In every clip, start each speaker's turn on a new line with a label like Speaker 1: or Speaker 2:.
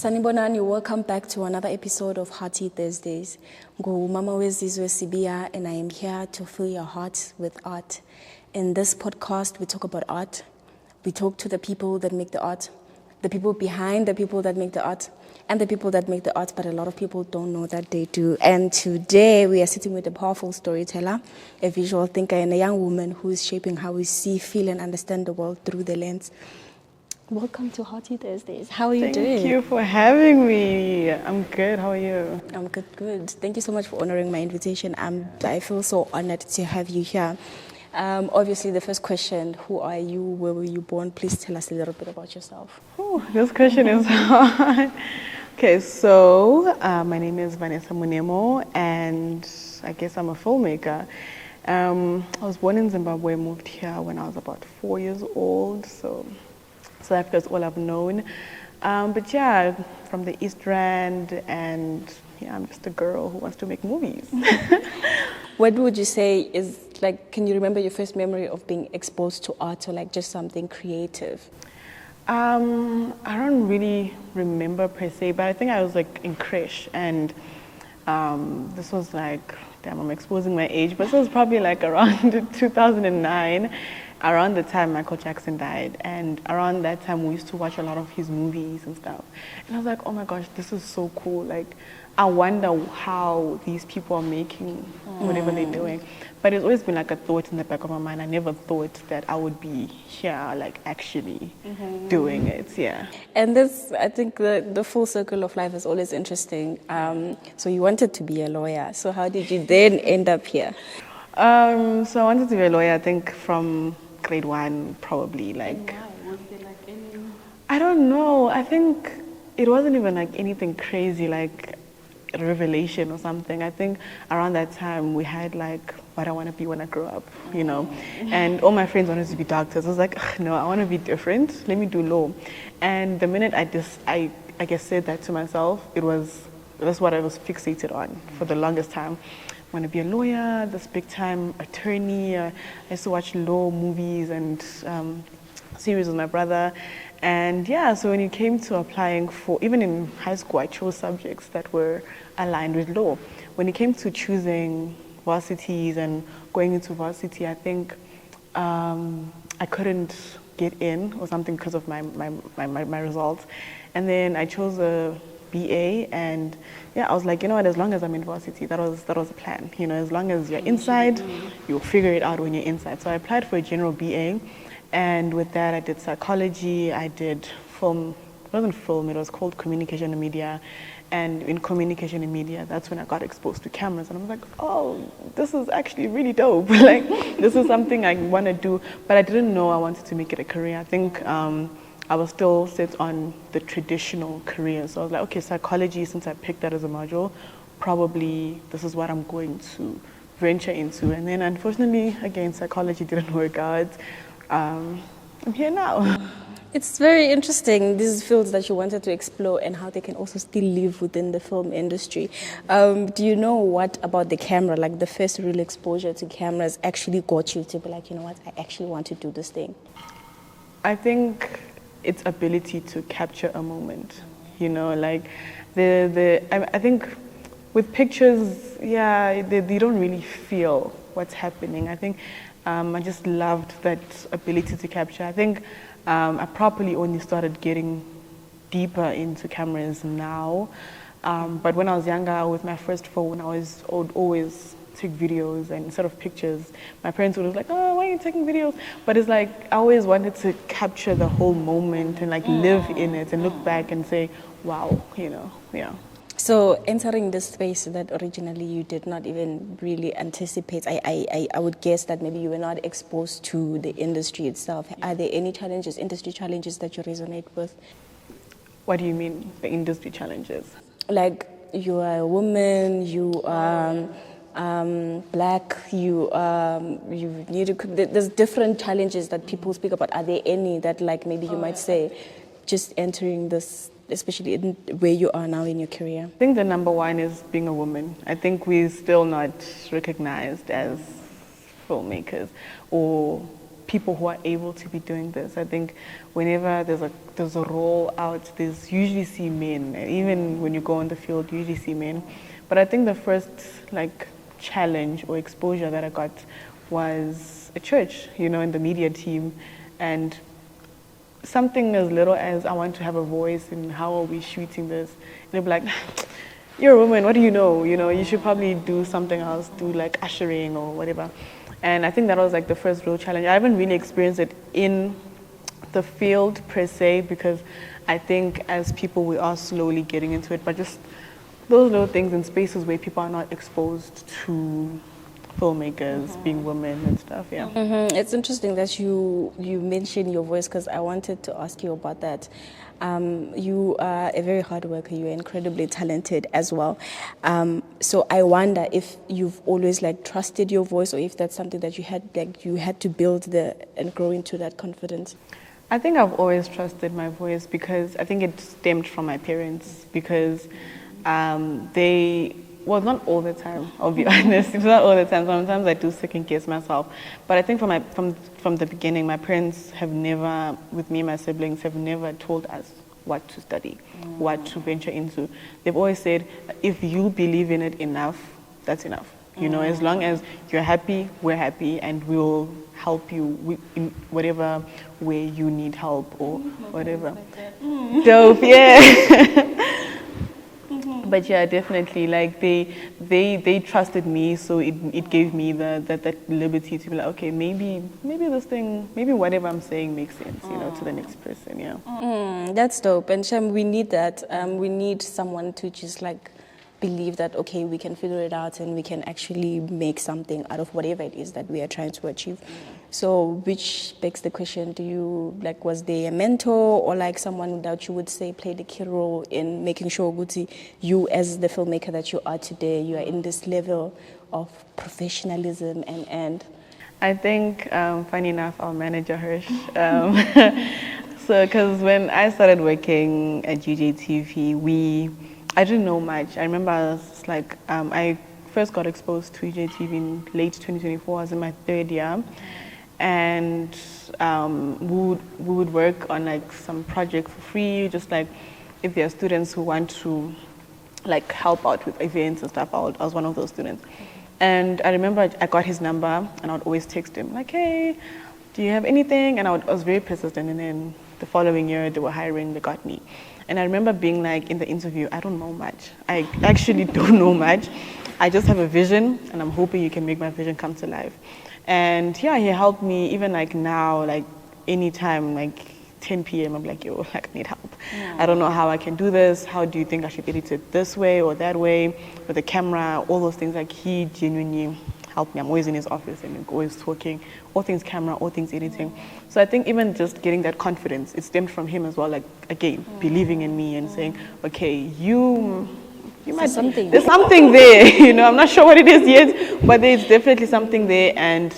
Speaker 1: Sanibonani, welcome back to another episode of Hearty Thursdays. Mama Wezizwe Sibia, and I am here to fill your heart with art. In this podcast, we talk about art. We talk to the people that make the art, the people behind the people that make the art, and the people that make the art, but a lot of people don't know that they do. And today, we are sitting with a powerful storyteller, a visual thinker, and a young woman who is shaping how we see, feel, and understand the world through the lens. Welcome to Hearty Thursdays. How are you doing?
Speaker 2: Thank you for having me. I'm good. How are you?
Speaker 1: I'm good. Thank you so much for honoring my invitation. I feel so honored to have you here. Obviously, the first question, who are you? Where were you born? Please tell us a little bit about yourself.
Speaker 2: Oh, this question is hard. Okay, so my name is Vanessa Munemo, and I guess I'm a filmmaker. I was born in Zimbabwe, moved here when I was about 4 years old, so South Africa is all I've known. But yeah, from the East Rand, and yeah, I'm just a girl who wants to make movies.
Speaker 1: What would you say is, like, can you remember your first memory of being exposed to art or like just something creative?
Speaker 2: I don't really remember per se, but I think I was like in creche, and this was like, damn, I'm exposing my age, but this was probably like around 2009. Around the time Michael Jackson died, and around that time we used to watch a lot of his movies and stuff. And I was like, oh my gosh, this is so cool. Like, I wonder how these people are making whatever they're doing. But it's always been like a thought in the back of my mind. I never thought that I would be here, like actually doing it, yeah.
Speaker 1: And this, I think the full circle of life is always interesting. So you wanted to be a lawyer. So how did you then end up here?
Speaker 2: So I wanted to be a lawyer, I think, from grade 1, probably. Like,
Speaker 1: why? Was there like any?
Speaker 2: I don't know. I think it wasn't even like anything crazy, like a revelation or something. I think around that time we had like what I want to be when I grow up, you know. And all my friends wanted to be doctors. I was like, no, I want to be different. Let me do law. And the minute I guess said that to myself, that's what I was fixated on for the longest time. I want to be a lawyer, this big time attorney. I used to watch law movies and series with my brother. And yeah, so when it came to applying for, even in high school, I chose subjects that were aligned with law. When it came to choosing varsities and going into varsity, I think I couldn't get in or something because of my results. And then I chose a BA, and yeah, I was like, you know what, as long as I'm in varsity, that was the plan. You know, as long as you're inside, you'll figure it out when you're inside. So I applied for a general BA, and with that I did psychology, I did film. It wasn't film, it was called communication and media. And in communication and media, that's when I got exposed to cameras, and I was like, oh, this is actually really dope. Like, this is something I want to do, but I didn't know I wanted to make it a career. I think I was still set on the traditional career. So I was like, okay, psychology, since I picked that as a module, probably this is what I'm going to venture into. And then unfortunately, again, psychology didn't work out. I'm here now.
Speaker 1: It's very interesting, these fields that you wanted to explore and how they can also still live within the film industry. Do you know what about the camera, like the first real exposure to cameras actually got you to be like, you know what, I actually want to do this thing?
Speaker 2: I think its ability to capture a moment, you know, like I think with pictures, yeah, they don't really feel what's happening. I think I just loved that ability to capture. I think I properly only started getting deeper into cameras now, but when I was younger, with my first phone, I would always take videos, and instead of pictures, my parents would be like, oh, why are you taking videos? But it's like, I always wanted to capture the whole moment and like live in it and look back and say, wow, you know, yeah.
Speaker 1: So entering this space that originally you did not even really anticipate, I would guess that maybe you were not exposed to the industry itself. Are there any challenges, industry challenges that you resonate with?
Speaker 2: What do you mean, the industry challenges?
Speaker 1: Like, you are a woman, you are black, you need to, there's different challenges that people speak about. Are there any that, like, maybe you might say, just entering this, especially in where you are now in your career?
Speaker 2: I think the number one is being a woman. I think we're still not recognized as filmmakers, or people who are able to be doing this. I think whenever there's a role out, there's usually see men. Even when you go in the field, you usually see men. But I think the first like challenge or exposure that I got was a church, you know, in the media team, and something as little as I want to have a voice in how are we shooting this, and they'll be like, you're a woman, what do you know? You know, you should probably do something else, do like ushering or whatever. And I think that was like the first real challenge. I haven't really experienced it in the field per se, because I think as people we are slowly getting into it, but just those little things in spaces where people are not exposed to filmmakers being women and stuff, yeah.
Speaker 1: It's interesting that you mentioned your voice, because I wanted to ask you about that. You are a very hard worker. You're incredibly talented as well. So I wonder if you've always like trusted your voice, or if that's something that you had to build and grow into that confidence.
Speaker 2: I think I've always trusted my voice, because I think it stemmed from my parents, because well, not all the time, I'll be honest. It's not all the time. Sometimes I do second guess myself. But I think from the beginning, my parents have never, with me and my siblings, have never told us what to study, what to venture into. They've always said, if you believe in it enough, that's enough. You know, as long as you're happy, we're happy, and we'll help you in whatever way you need help or whatever. Dope, yeah. But yeah, definitely, like they trusted me, so it gave me that liberty to be like, okay, maybe this thing, maybe whatever I'm saying makes sense, you know, to the next person, yeah.
Speaker 1: That's dope. And Shem, we need that. We need someone to just like believe that, okay, we can figure it out and we can actually make something out of whatever it is that we are trying to achieve. So which begs the question, was there a mentor or like someone that you would say played a key role in making sure, Guti, you as the filmmaker that you are today, you are in this level of professionalism and
Speaker 2: I think, funny enough, our manager, Hirsch, so because when I started working at UJTV, I didn't know much. I remember I was like, I first got exposed to UJTV in late 2024. I was in my third year, and we would work on like some project for free, just like if there are students who want to like help out with events and stuff. I was one of those students. And I remember I got his number, and I would always text him like, hey, do you have anything? And I was very persistent, and then the following year they were hiring, they got me. And I remember being like in the interview, I don't know much. I actually don't know much. I just have a vision, and I'm hoping you can make my vision come to life. And yeah, he helped me. Even like now, like anytime, like 10 p.m., I'm like, yo, like, I need help. Yeah. I don't know how I can do this. How do you think I should edit it this way or that way with the camera? All those things. Like he genuinely helped me. I'm always in his office and always talking, all things camera, all things editing. So I think even just getting that confidence, it stemmed from him as well. Like again, believing in me and saying, okay, you might
Speaker 1: something.
Speaker 2: There's something there. You know, I'm not sure what it is yet, but there's definitely something there, and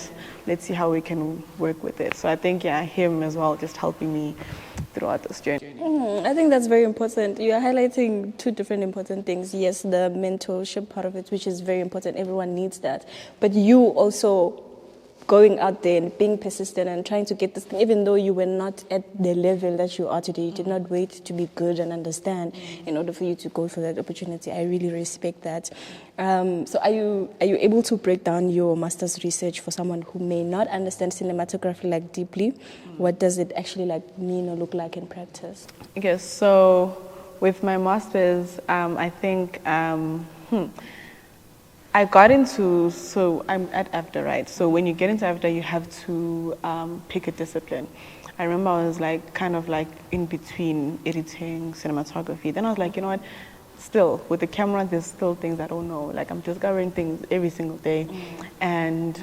Speaker 2: let's see how we can work with it. So I think yeah, him as well, just helping me throughout this journey.
Speaker 1: I think that's very important. You are highlighting two different important things. Yes, the mentorship part of it, which is very important. Everyone needs that. But you also going out there and being persistent and trying to get this thing, even though you were not at the level that you are today, you did not wait to be good and understand in order for you to go for that opportunity. I really respect that. So are you able to break down your master's research for someone who may not understand cinematography like deeply? What does it actually like mean or look like in practice?
Speaker 2: Okay, so with my master's, I think I got into, so I'm at AFDA, right? So when you get into AFDA, you have to pick a discipline. I remember I was like, kind of like in between editing, cinematography. Then I was like, you know what? Still, with the camera, there's still things I don't know. Like I'm discovering things every single day. And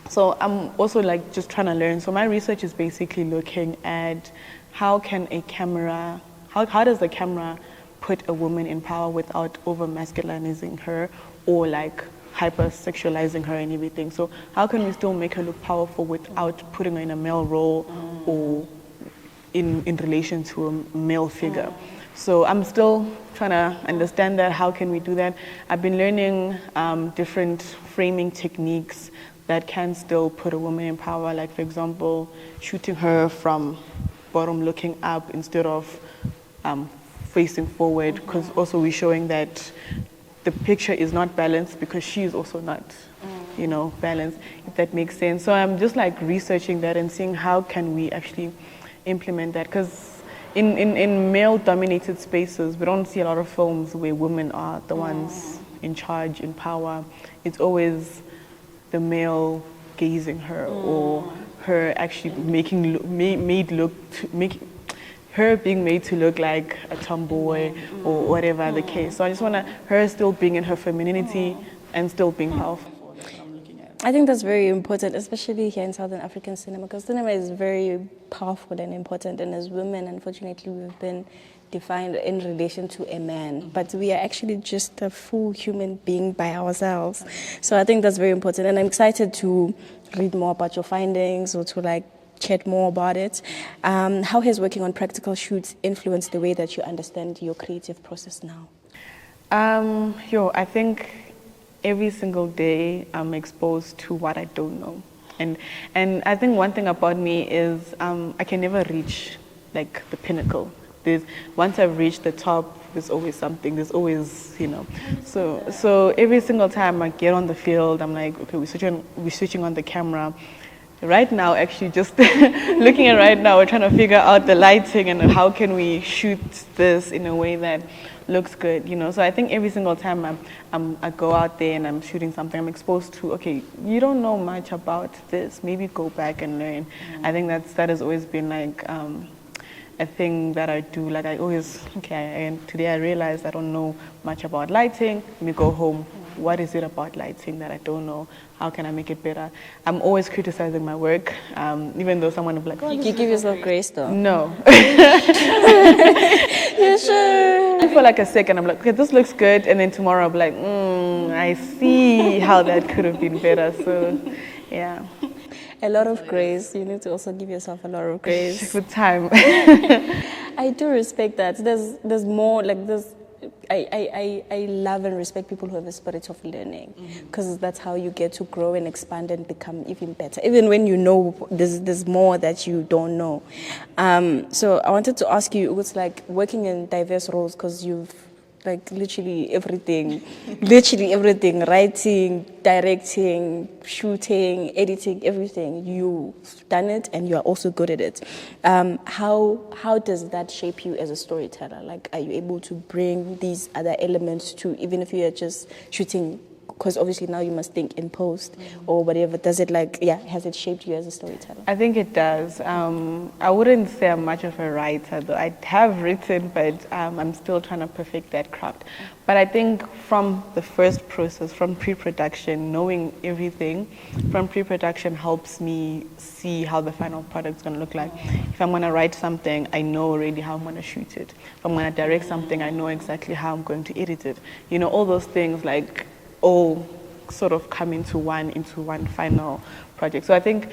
Speaker 2: so I'm also like just trying to learn. So my research is basically looking at how can a camera, how does the camera put a woman in power without over-masculinizing her or like hyper-sexualizing her and everything. So how can we still make her look powerful without putting her in a male role or in relation to a male figure? So I'm still trying to understand that. How can we do that? I've been learning different framing techniques that can still put a woman in power. Like, for example, shooting her from bottom looking up instead of facing forward, because also we're showing that the picture is not balanced because she is also not, balanced, if that makes sense. So I'm just like researching that and seeing how can we actually implement that, because in male-dominated spaces, we don't see a lot of films where women are the ones in charge, in power. It's always the male gazing her or her actually her being made to look like a tomboy or whatever the case. So I just want her still being in her femininity and still being powerful. That's what I'm looking at.
Speaker 1: I think that's very important, especially here in Southern African cinema, because cinema is very powerful and important. And as women, unfortunately, we've been defined in relation to a man, but we are actually just a full human being by ourselves. So I think that's very important. And I'm excited to read more about your findings or to chat more about it. How has working on practical shoots influenced the way that you understand your creative process now?
Speaker 2: I think every single day I'm exposed to what I don't know. And I think one thing about me is I can never reach the pinnacle. Once I've reached the top, there's always something, there's always, So every single time I get on the field, I'm like, okay, we're switching on the camera. Right now, actually, just looking at right now, we're trying to figure out the lighting and how can we shoot this in a way that looks good, So I think every single time I go out there and I'm shooting something, I'm exposed to, okay, you don't know much about this, maybe go back and learn. I think that has always been a thing that I do. I always, and today I realized I don't know much about lighting. Let me go home. What is it about lighting that I don't know? How can I make it better? I'm always criticizing my work, even though someone will be like, oh,
Speaker 1: you give yourself grace though?
Speaker 2: No.
Speaker 1: You sure?
Speaker 2: For a second, I'm like, okay, this looks good. And then tomorrow I'll be like, I see how that could have been better. So, yeah.
Speaker 1: A lot of grace. You need to also give yourself a lot of grace.
Speaker 2: With time.
Speaker 1: I do respect that. There's more I love and respect people who have a spirit of learning, because that's how you get to grow and expand and become even better. Even when you know there's more that you don't know. So I wanted to ask you, it was like working in diverse roles, because you've literally everything, writing, directing, shooting, editing, everything. You've done it and you are also good at it. How does that shape you as a storyteller? Are you able to bring these other elements to, even if you are just shooting, because obviously now you must think in post or whatever. Does it has it shaped you as a storyteller?
Speaker 2: I think it does. I wouldn't say I'm much of a writer, though. I have written, but I'm still trying to perfect that craft. But I think from the first process, from pre-production, knowing everything from pre-production helps me see how the final product's going to look like. If I'm going to write something, I know already how I'm going to shoot it. If I'm going to direct something, I know exactly how I'm going to edit it. All those things all sort of come into one final project. So I think,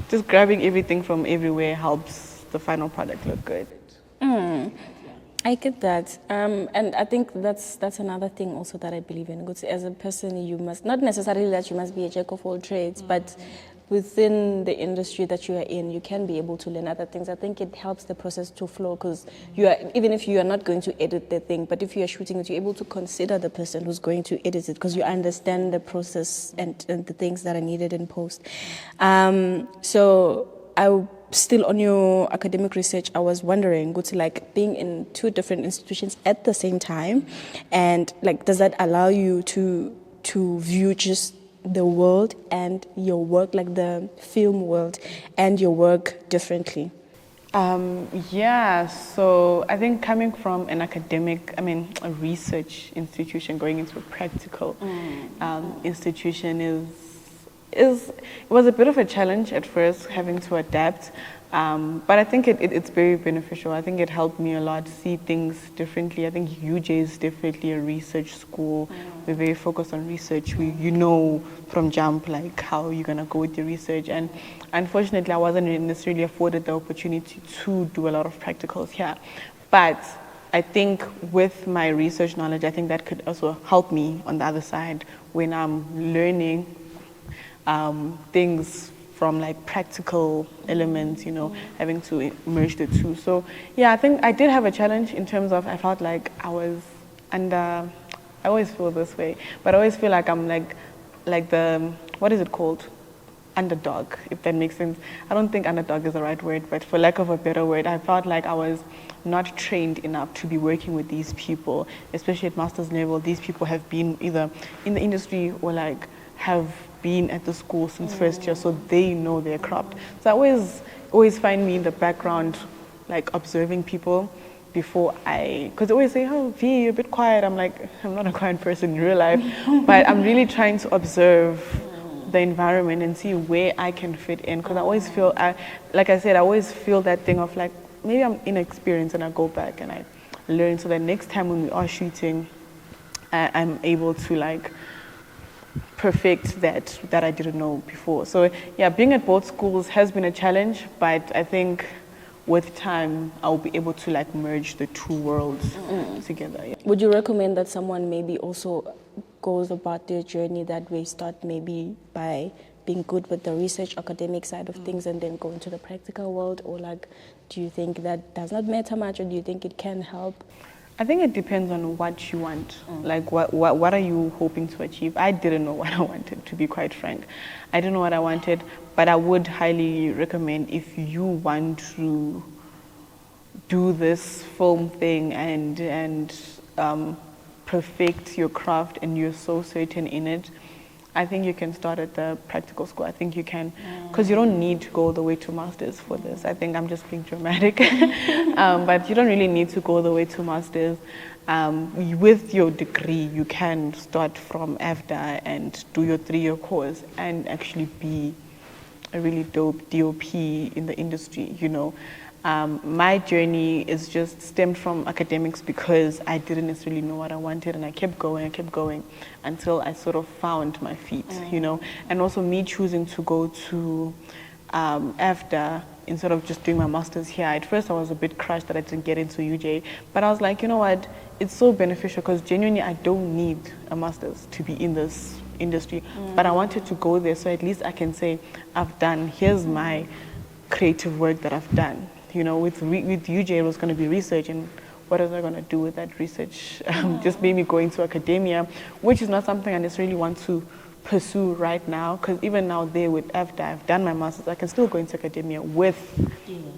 Speaker 2: just grabbing everything from everywhere helps the final product look good.
Speaker 1: I get that. And I think that's another thing also that I believe in. As a person, you must, not necessarily that you must be a jack of all trades, but within the industry that you are in, you can be able to learn other things. I think it helps the process to flow, because even if you are not going to edit the thing, but if you are shooting it, you're able to consider the person who's going to edit it, because you understand the process and the things that are needed in post. So still on your academic research, I was wondering, being in two different institutions at the same time, and does that allow you to view just the world and your work, the film world and your work differently?
Speaker 2: So I think coming from an a research institution going into a practical institution it was a bit of a challenge at first, having to adapt. But I think it's very beneficial. I think it helped me a lot see things differently. I think UJ is definitely a research school. We're very focused on research. From jump how you're gonna go with your research. And unfortunately, I wasn't necessarily afforded the opportunity to do a lot of practicals here. But I think with my research knowledge, I think that could also help me on the other side when I'm learning things from like practical elements, you know, having to merge the two. So yeah, I think I did have a challenge in terms of I felt like I was under, I always feel this way, but I always feel like I'm like the, what is it called? Underdog, if that makes sense. I don't think underdog is the right word, but for lack of a better word, I felt like I was not trained enough to be working with these people, especially at master's level. These people have been either in the industry or like have been at the school since first year, so they know their craft. So I always find me in the background, like observing people before because they always say, oh, V, you're a bit quiet. I'm like, I'm not a quiet person in real life, but I'm really trying to observe the environment and see where I can fit in, because I always feel, like I said, I always feel that thing of like, maybe I'm inexperienced and I go back and I learn, so that next time when we are shooting, I'm able to like perfect that I didn't know before. So yeah, being at both schools has been a challenge, but I think with time I'll be able to like merge the two worlds together. Yeah.
Speaker 1: Would you recommend that someone maybe also goes about their journey that way, start maybe by being good with the research academic side of things and then go into the practical world, or like do you think that does not matter much, or do you think it can help?
Speaker 2: I think it depends on what you want. Like what are you hoping to achieve? I didn't know what I wanted, to be quite frank. I didn't know what I wanted, but I would highly recommend, if you want to do this film thing and perfect your craft and you're so certain in it, I think you can start at the practical school. I think you can, because you don't need to go all the way to masters for this. I think I'm just being dramatic, but you don't really need to go all the way to masters. With your degree, you can start from AFDA and do your 3-year course and actually be a really dope DOP in the industry, you know. My journey is just stemmed from academics because I didn't necessarily know what I wanted, and I kept going until I sort of found my feet, you know. And also me choosing to go to AFDA instead of just doing my master's here. At first I was a bit crushed that I didn't get into UJ, but I was like, you know what, it's so beneficial because genuinely I don't need a master's to be in this industry, but I wanted to go there so at least I can say here's my creative work that I've done. You know, with UJ it was going to be research, and what was I going to do with that research? Just maybe going to academia, which is not something I necessarily want to pursue right now, because even now there with AFDA, I've done my master's, I can still go into academia with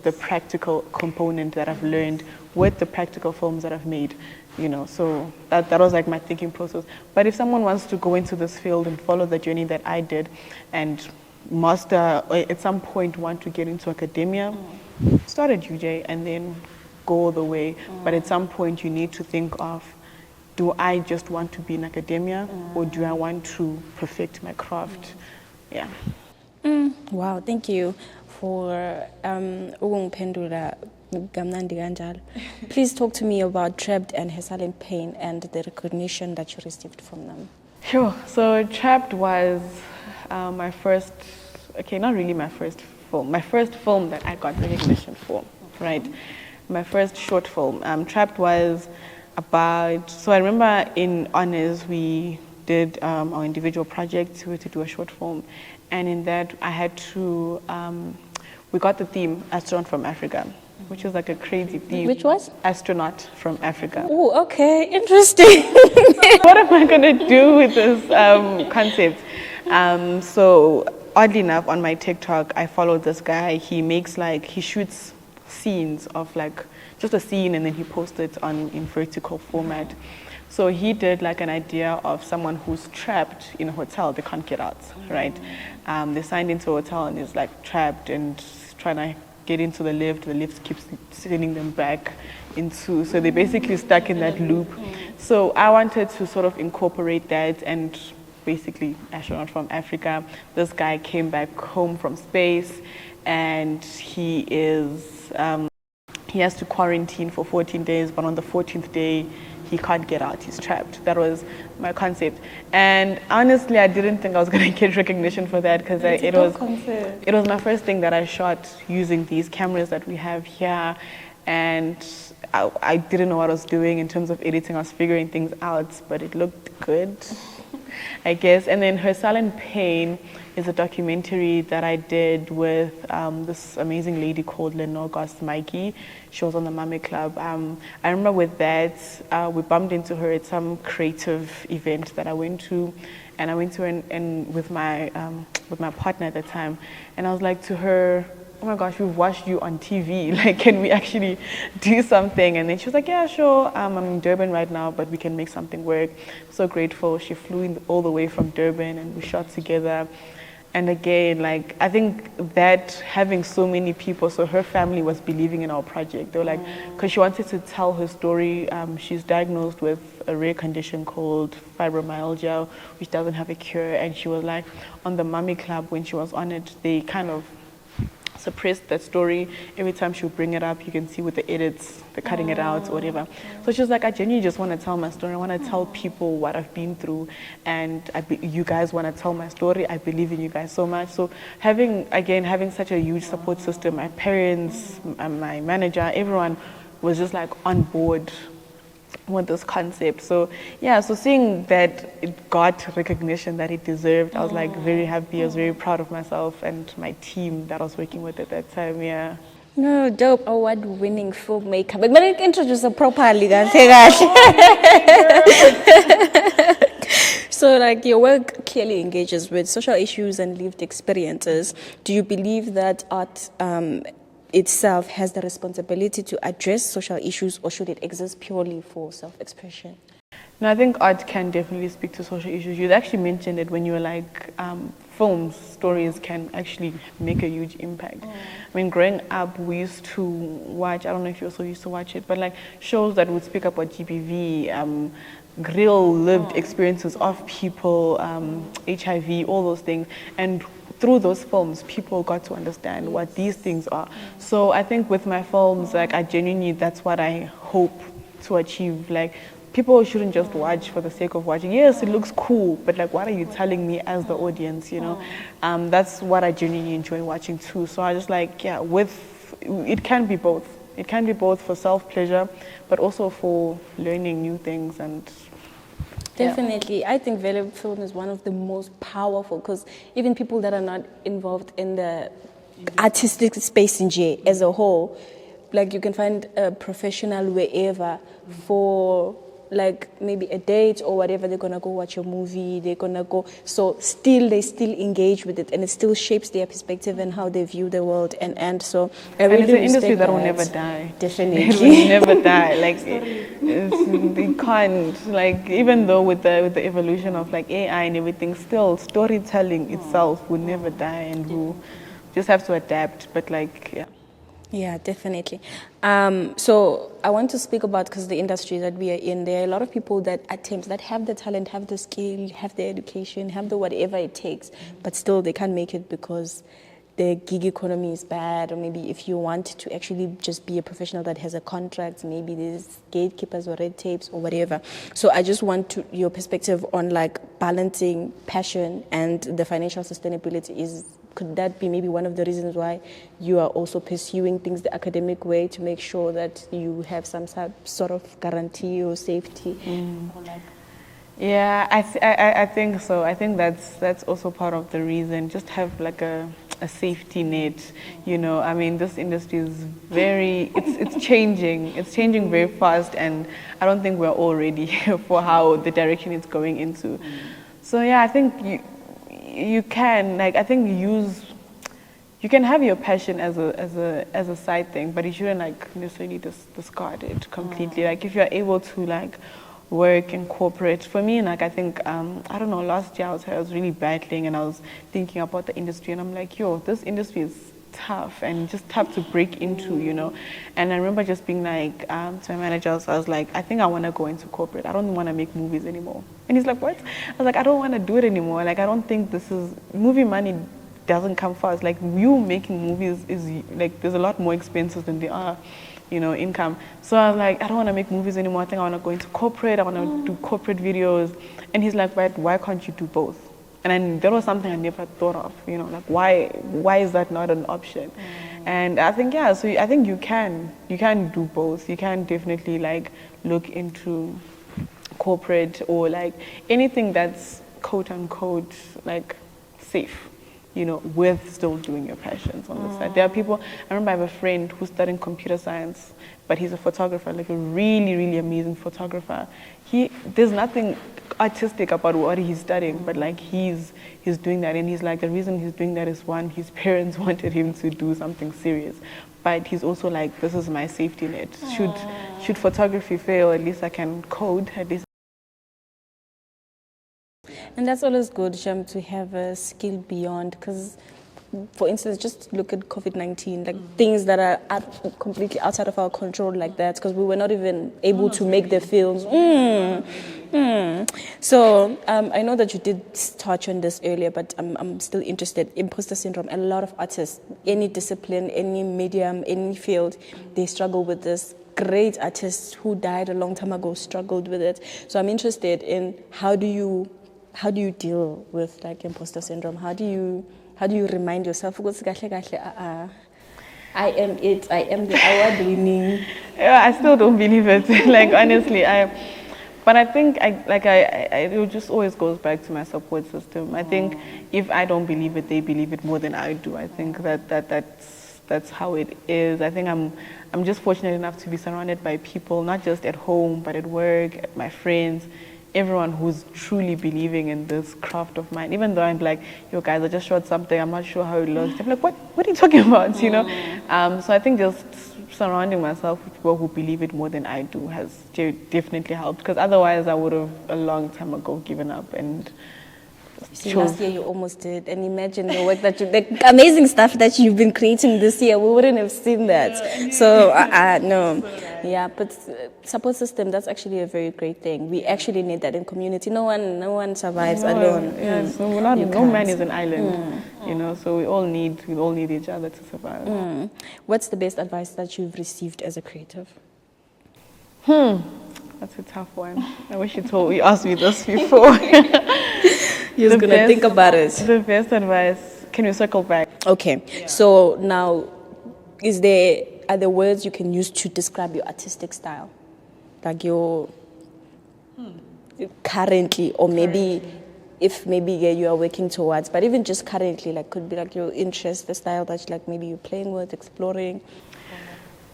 Speaker 2: the practical component that I've learned, with the practical films that I've made, you know. So that was like my thinking process. But if someone wants to go into this field and follow the journey that I did and master, or at some point want to get into academia, start at UJ and then go all the way. But at some point you need to think of, do I just want to be in academia or do I want to perfect my craft? Yeah.
Speaker 1: Wow, thank you for ukungiphendula kamnandi kanjalo. Please talk to me about Trapped and Her Silent Pain and the recognition that you received from them.
Speaker 2: Sure. So Trapped was my first, okay, not really my first film that I got recognition for, right? My first short film. Trapped was about, so I remember in honors we did our individual projects. We were to do a short film, and in that I had to, we got the theme Astronaut from Africa, which is like a crazy theme.
Speaker 1: Which was?
Speaker 2: Astronaut from Africa.
Speaker 1: Oh, okay, interesting.
Speaker 2: What am I gonna do with this concept? So oddly enough, on my TikTok, I followed this guy. He shoots scenes of like just a scene and then he posts it in vertical format. So he did like an idea of someone who's trapped in a hotel, they can't get out, right? They signed into a hotel and is like trapped and trying to get into the lift keeps sending them back into, so they're basically stuck in that loop. So I wanted to sort of incorporate that, and basically astronaut from Africa. This guy came back home from space and he has to quarantine for 14 days, but on the 14th day, he can't get out, he's trapped. That was my concept. And honestly, I didn't think I was going to get recognition for that, because it was my first thing that I shot using these cameras that we have here. and I didn't know what I was doing in terms of editing. I was figuring things out, but it looked good, I guess. And then Her Silent Pain is a documentary that I did with this amazing lady called Lenore Gosmikey. She was on the Mame Club. I remember with that, we bumped into her at some creative event that I went to, and I went to and with my partner at the time, and I was like to her, oh my gosh, we've watched you on TV. Like, can we actually do something? And then she was like, yeah, sure. I'm in Durban right now, but we can make something work. So grateful. She flew in all the way from Durban, and we shot together. And again, like, I think that having so many people, so her family was believing in our project. They were like, because she wanted to tell her story. She's diagnosed with a rare condition called fibromyalgia, which doesn't have a cure. And she was like, on the Mummy Club, when she was on it, they kind of suppressed that story. Every time she would bring it up, you can see with the edits, the cutting it out or whatever. So she was like, I genuinely just want to tell my story. I want to tell people what I've been through, and you guys want to tell my story. I believe in you guys so much. So having such a huge support system, my parents, my manager, everyone was just like on board with this concept. So yeah, so seeing that it got recognition that it deserved, I was like very happy. I was very proud of myself and my team that I was working with at that time. Yeah.
Speaker 1: No, dope. Award-winning filmmaker. But introduce her properly. So, like, your work clearly engages with social issues and lived experiences. Do you believe that art itself has the responsibility to address social issues, or should it exist purely for self-expression?
Speaker 2: No, I think art can definitely speak to social issues. You actually mentioned it when you were like, films, stories can actually make a huge impact. I mean, growing up, we used to watch, I don't know if you also used to watch it, but like shows that would speak about GBV, real lived experiences of people, HIV, all those things. And through those films, people got to understand what these things are. So I think with my films, like, I genuinely, that's what I hope to achieve. Like, people shouldn't just watch for the sake of watching. Yes, it looks cool, but like, what are you telling me as the audience, you know? That's what I genuinely enjoy watching too. So I just like, yeah, it can be both. It can be both for self-pleasure, but also for learning new things. And
Speaker 1: definitely. Yeah. I think value film is one of the most powerful, because even people that are not involved in the artistic space in J as a whole, like, you can find a professional wherever for like maybe a date or whatever, they're gonna go watch a movie, they're gonna go, so they still engage with it, and it still shapes their perspective and how they view the world. And so I really
Speaker 2: it's an industry that will never die.
Speaker 1: Definitely.
Speaker 2: It will never die. Like, they can't, like, even though with the evolution of like AI and everything, still storytelling itself will never die, and we'll just have to adapt. But like, yeah.
Speaker 1: Yeah, definitely. So I want to speak about, because the industry that we are in, there are a lot of people that have the talent, have the skill, have the education, have the whatever it takes, but still they can't make it because the gig economy is bad, or maybe if you want to actually just be a professional that has a contract, maybe there's gatekeepers or red tapes or whatever. So I just want your perspective on like balancing passion and the financial sustainability. Could that be maybe one of the reasons why you are also pursuing things the academic way, to make sure that you have some sort of guarantee or safety?
Speaker 2: Yeah, I think so. I think that's also part of the reason. Just have like a safety net, you know. I mean, this industry is it's changing. It's changing very fast, and I don't think we're all ready for how the direction it's going into. So yeah, I think you can, like, I think you can have your passion as a side thing, but you shouldn't like necessarily discard it completely. Like, if you're able to like work in corporate, for me, like, I think I don't know, last year I was really battling, and I was thinking about the industry, and I'm like, yo, this industry is tough and just tough to break into, you know. And I remember just being like, to my manager, I was like, I think I want to go into corporate. I don't want to make movies anymore. And he's like, what? I was like, I don't want to do it anymore. Like, I don't think this is, movie money doesn't come fast. Like, you making movies is like, there's a lot more expenses than there are, you know, income. So I was like, I don't want to make movies anymore. I think I want to go into corporate. I want to do corporate videos. And he's like, but why can't you do both? And then that was something I never thought of, you know, like, why is that not an option? And I think, yeah, so I think you can do both. You can definitely like look into corporate or like anything that's quote unquote like safe, you know, with still doing your passions on the side. There are people, I remember I have a friend who's studying computer science, but he's a photographer, like a really, really amazing photographer. There's nothing artistic about what he's studying, but like he's doing that, and he's like, the reason he's doing that is, one, his parents wanted him to do something serious, but he's also like, this is my safety net. Should photography fail, at least I can code, at least.
Speaker 1: And that's always good, Sham, to have a skill beyond, because, for instance, just look at COVID-19, like things that are completely outside of our control like that, because we were not even able to make the films. So I know that you did touch on this earlier, but I'm still interested. Imposter syndrome, a lot of artists, any discipline, any medium, any field, they struggle with this. Great artists who died a long time ago struggled with it. So I'm interested in how do you deal with like imposter syndrome? How do you remind yourself, I am it, I am the award-winning?
Speaker 2: Yeah, I still don't believe it. Like, honestly, but I think it just always goes back to my support system. I think if I don't believe it, they believe it more than I do. I think that's how it is. I think I'm just fortunate enough to be surrounded by people, not just at home, but at work, at my friends, everyone who's truly believing in this craft of mine. Even though I'm like, yo guys, I just shot something, I'm not sure how it looks. I'm like, what are you talking about, you know? So I think just surrounding myself with people who believe it more than I do has definitely helped, because otherwise I would have a long time ago given up and
Speaker 1: see, last year you almost did, and imagine the work the amazing stuff that you've been creating this year, we wouldn't have seen that. No. Yeah, but support system, that's actually a very great thing. We actually need that in community. No one survives alone.
Speaker 2: Yes, no man is an island, you know, so we all need each other to survive.
Speaker 1: What's the best advice that you've received as a creative?
Speaker 2: That's a tough one. I wish you asked me this before.
Speaker 1: You're going to think about it.
Speaker 2: The best advice, can you circle back? Okay.
Speaker 1: Yeah. So now, are there words you can use to describe your artistic style? Like your currently, or maybe if you are working towards, but even just currently, like could be like your interest, the style that like maybe you're playing with, exploring.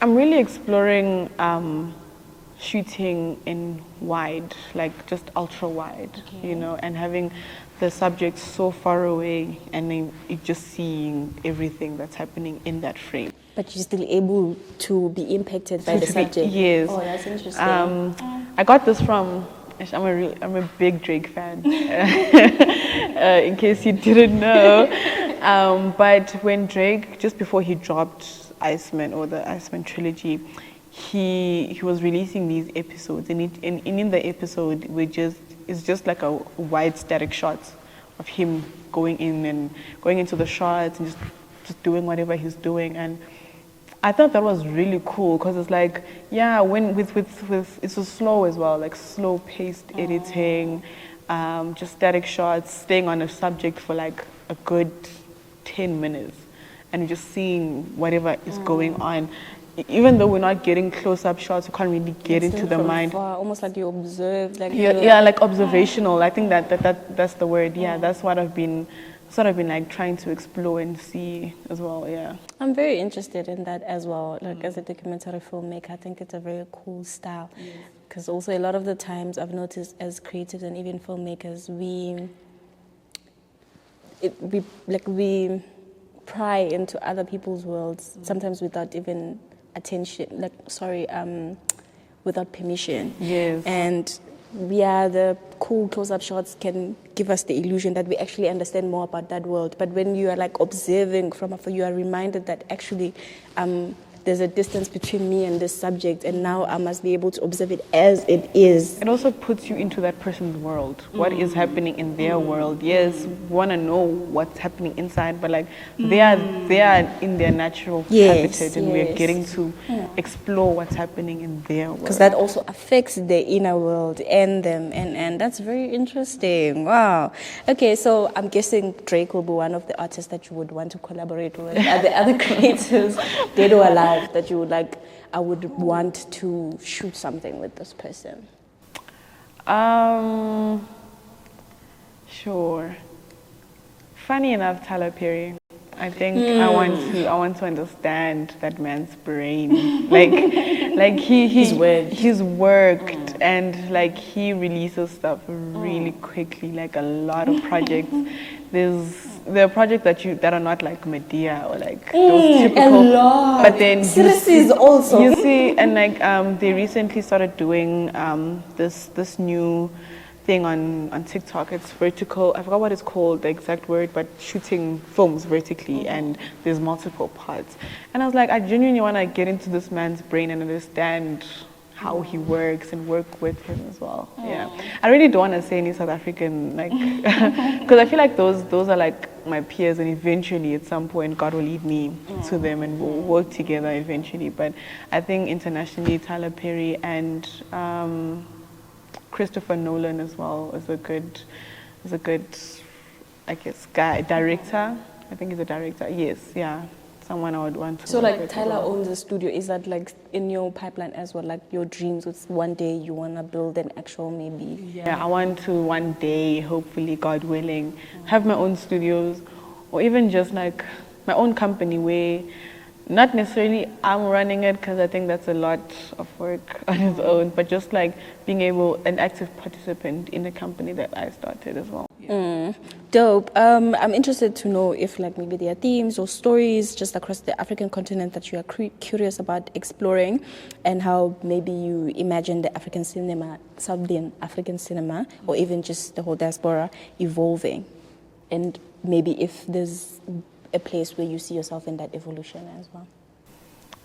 Speaker 2: I'm really exploring shooting in wide, like just ultra wide, you know, and having the subject so far away and then just seeing everything that's happening in that frame.
Speaker 1: But you're still able to be impacted by the subject.
Speaker 2: Yes.
Speaker 1: Oh, that's interesting.
Speaker 2: I got this from, I'm a big Drake fan, in case you didn't know. But when Drake, just before he dropped Iceman, or the Iceman trilogy, he was releasing these episodes, and in the episode it's just like a wide static shot of him going into the shots and just doing whatever he's doing. And I thought that was really cool, because it's like, yeah, when with it's so slow as well, like slow paced editing, just static shots, staying on a subject for like a good 10 minutes and just seeing whatever is going on. Even though we're not getting close-up shots, we can't really get into the mind.
Speaker 1: Far, almost like you observe, like
Speaker 2: like observational. I think that's the word. Yeah, that's what I've been like trying to explore and see as well. Yeah,
Speaker 1: I'm very interested in that as well. Like as a documentary filmmaker, I think it's a very cool style. Because also a lot of the times I've noticed as creatives and even filmmakers, we pry into other people's worlds sometimes without even without permission.
Speaker 2: Yes.
Speaker 1: And the cool close-up shots can give us the illusion that we actually understand more about that world. But when you are like observing from afar, you are reminded that actually there's a distance between me and this subject, and now I must be able to observe it as it is.
Speaker 2: It also puts you into that person's world. What is happening in their world? Yes, we want to know what's happening inside, but like they are in their natural habitat, and we're getting to explore what's happening in their world.
Speaker 1: Because that also affects the inner world and them, and that's very interesting. Wow. Okay, so I'm guessing Drake will be one of the artists that you would want to collaborate with. Are there other creators, dead or alive, that you would like? I would want to shoot something with this person.
Speaker 2: Sure. Funny enough, Tyler Perry. I think I want to understand that man's brain. Like he's worked and like he releases stuff really quickly, like a lot of projects. There are projects that are not like Medea or like those typical,
Speaker 1: a lot.
Speaker 2: But then
Speaker 1: series also.
Speaker 2: You see, and like they recently started doing this new thing on TikTok. It's vertical. I forgot what it's called, the exact word, but shooting films vertically, and there's multiple parts. And I was like, I genuinely want to get into this man's brain and understand how he works and work with him as well. Yeah, I really don't want to say any South African, like, because I feel like those are like my peers, and eventually at some point God will lead me to them and we'll work together eventually. But I think internationally, Tyler Perry and Christopher Nolan as well is a good, I guess, director. I think he's a director. Yes, yeah. Someone I would want to.
Speaker 1: So like Tyler owns a studio. Is that like in your pipeline as well? Like your dreams, it's one day you want to build an actual maybe?
Speaker 2: Yeah, I want to one day, hopefully, God willing, have my own studios, or even just like my own company where not necessarily I'm running it, because I think that's a lot of work on its own, but just like being an active participant in the company that I started as well.
Speaker 1: Dope. I'm interested to know if like maybe there are themes or stories just across the African continent that you are curious about exploring, and how maybe you imagine the African cinema, Southern African cinema, or even just the whole diaspora evolving, and maybe if there's a place where you see yourself in that evolution as well.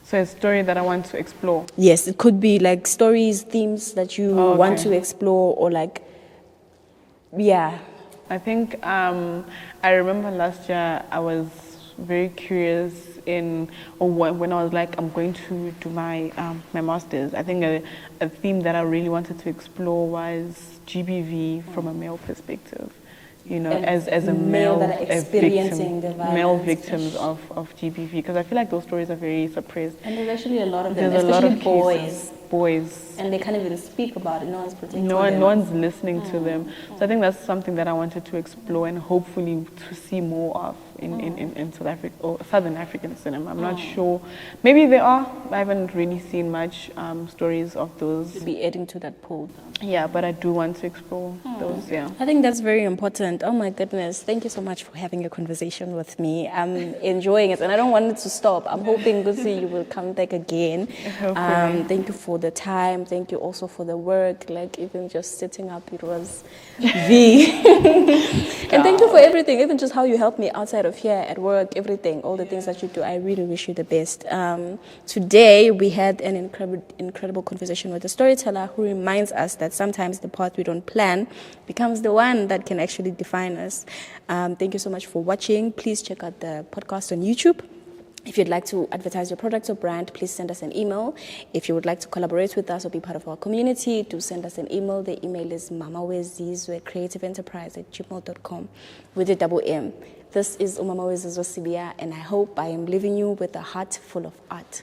Speaker 2: So a story that I want to explore.
Speaker 1: Yes, it could be like stories, themes that you want to explore, or like, yeah.
Speaker 2: I think I remember last year I was very curious when I was like, I'm going to do my master's. I think a theme that I really wanted to explore was GBV from a male perspective. You know, as a male
Speaker 1: that are experiencing the violence,
Speaker 2: male victims of GBV, because I feel like those stories are very suppressed.
Speaker 1: And there's actually a lot of them,
Speaker 2: there's
Speaker 1: especially
Speaker 2: a lot of boys.
Speaker 1: And they can't even speak about it. No one's protecting
Speaker 2: no
Speaker 1: them.
Speaker 2: one's listening to them. So I think that's something that I wanted to explore and hopefully to see more of in South Africa or Southern African cinema. I'm not sure. Maybe there are. I haven't really seen much stories of those.
Speaker 1: To be adding to that pool.
Speaker 2: Yeah, but I do want to explore those. Yeah.
Speaker 1: I think that's very important. Oh my goodness. Thank you so much for having a conversation with me. I'm enjoying it and I don't want it to stop. I'm hoping Gusi you will come back again. Thank you for the time. Thank you also for the work. Like even just sitting up, it was V. And thank you for everything. Even just how you helped me outside of here at work, everything, all the things that you do. I really wish you the best. Today we had an incredible conversation with a storyteller who reminds us that sometimes the path we don't plan becomes the one that can actually define us. Thank you so much for watching. Please check out the podcast on YouTube. If you'd like to advertise your product or brand, please send us an email. If you would like to collaborate with us or be part of our community, do send us an email. The email is mamawezizwecreativeenterprise@gmail.com with a double M. This is Umama Wezizwe Sibia, and I hope I am leaving you with a heart full of art.